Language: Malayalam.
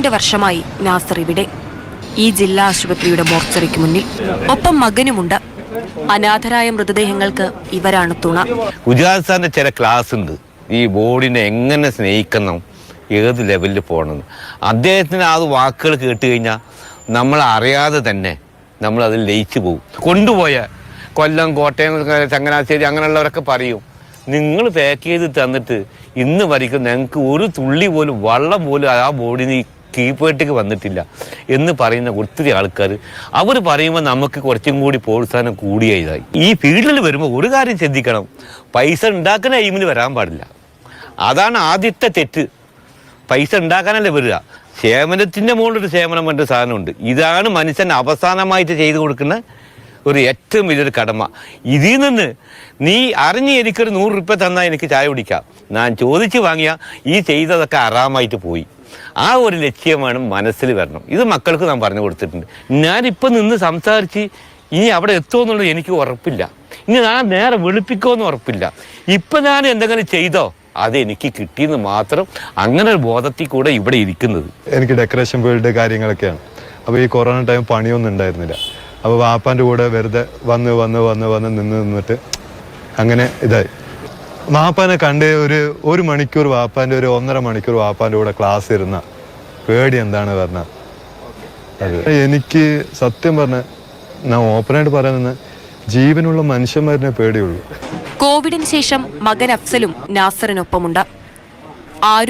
2 വർഷമായി നാസർ ഇവിടെ. ഈ ജില്ലാ ആശുപത്രിയുടെ മോർച്ചറിക്ക് മുന്നിൽ. ഒപ്പം മകനുമുണ്ട്. അനാഥരായ മൃതദേഹങ്ങൾക്ക് ഇവരാണ് തുണ. ഗുജറാത്ത് സാറിന്റെ ചില ക്ലാസ് ഉണ്ട്, ഈ ബോഡിനെ എങ്ങനെ സ്നേഹിക്കണം, ഏത് ലെവലിൽ പോകണമെന്ന്. അദ്ദേഹത്തിന് ആ വാക്കുകൾ കേട്ട് കഴിഞ്ഞാൽ നമ്മൾ അറിയാതെ തന്നെ നമ്മൾ അതിൽ ലയിച്ചു പോകും. കൊണ്ടുപോയ കൊല്ലം, കോട്ടയം, ചങ്ങനാശ്ശേരി അങ്ങനെയുള്ളവരൊക്കെ പറയും, നിങ്ങൾ പാക്ക് ചെയ്ത് തന്നിട്ട് ഇന്ന് വരയ്ക്കും ഞങ്ങൾക്ക് ഒരു തുള്ളി പോലും വെള്ളം പോലും ആ ബോഡിന് കീഴ്പോയിട്ടേക്ക് വന്നിട്ടില്ല എന്ന് പറയുന്ന ഒത്തിരി ആൾക്കാർ. അവർ പറയുമ്പോൾ നമുക്ക് കുറച്ചും കൂടി പ്രോത്സാഹനം കൂടിയതായി. ഈ ഫീൽഡിൽ വരുമ്പോൾ ഒരു കാര്യം ശ്രദ്ധിക്കണം, പൈസ ഉണ്ടാക്കുന്ന എയിമിൽ വരാൻ പാടില്ല. അതാണ് ആദ്യത്തെ തെറ്റ്. പൈസ ഉണ്ടാക്കാനല്ലേ വരിക. സേവനത്തിൻ്റെ മുകളിലൊരു സേവനം പറഞ്ഞ സാധനമുണ്ട്. ഇതാണ് മനുഷ്യൻ അവസാനമായിട്ട് ചെയ്തു കൊടുക്കുന്ന ഒരു ഏറ്റവും വലിയൊരു കടമ. ഇതിൽ നിന്ന് നീ അറിഞ്ഞ് എനിക്കൊരു 100 രൂപ തന്നാൽ എനിക്ക് ചായ കുടിക്കാം, ഞാൻ ചോദിച്ച് വാങ്ങിയ ഈ ചെയ്തതൊക്കെ ആറാമായിട്ട് പോയി. ആ ഒരു ലക്ഷ്യമാണ് മനസ്സിൽ വരണം. ഇത് മക്കൾക്ക് ഞാൻ പറഞ്ഞു കൊടുത്തിട്ടുണ്ട്. ഞാനിപ്പോൾ നിന്ന് സംസാരിച്ച് ഇനി അവിടെ എത്തുമെന്നുള്ളത് എനിക്ക് ഉറപ്പില്ല. ഇനി ഞാൻ നേരെ വെളുപ്പിക്കുമെന്ന് ഉറപ്പില്ല. ഇപ്പം ഞാൻ എന്തെങ്കിലും ചെയ്തോ അത് എനിക്ക് കിട്ടിയെന്ന് മാത്രം, അങ്ങനെ ഒരു ബോധത്തിൽ കൂടെ ഇവിടെ ഇരിക്കുന്നത്. എനിക്ക് ഡെക്കറേഷൻ ഫീൽഡ് കാര്യങ്ങളൊക്കെയാണ്. അപ്പോൾ ഈ കൊറോണ ടൈം പണിയൊന്നും ഉണ്ടായിരുന്നില്ല. അപ്പോൾ വാപ്പാൻ്റെ കൂടെ വെറുതെ വന്ന് നിന്നിട്ട് അങ്ങനെ ഇതായി. വാപ്പാനെ കണ്ട് ഒരു മണിക്കൂർ വാപ്പാൻ്റെ 1.5 മണിക്കൂർ വാപ്പാൻ്റെ കൂടെ ക്ലാസ് ഇരുന്ന പേടി എന്താണ് പറഞ്ഞാൽ അത് എനിക്ക് സത്യം പറഞ്ഞ ഞാൻ ഓപ്പണായിട്ട് പറയുന്നത് ജീവനുള്ള മനുഷ്യന്മാരിനെ പേടിയുള്ളൂ. കോവിഡിന് ശേഷം മകൻ അഫ്സലും നാസറിനൊപ്പമുണ്ട്. ആരും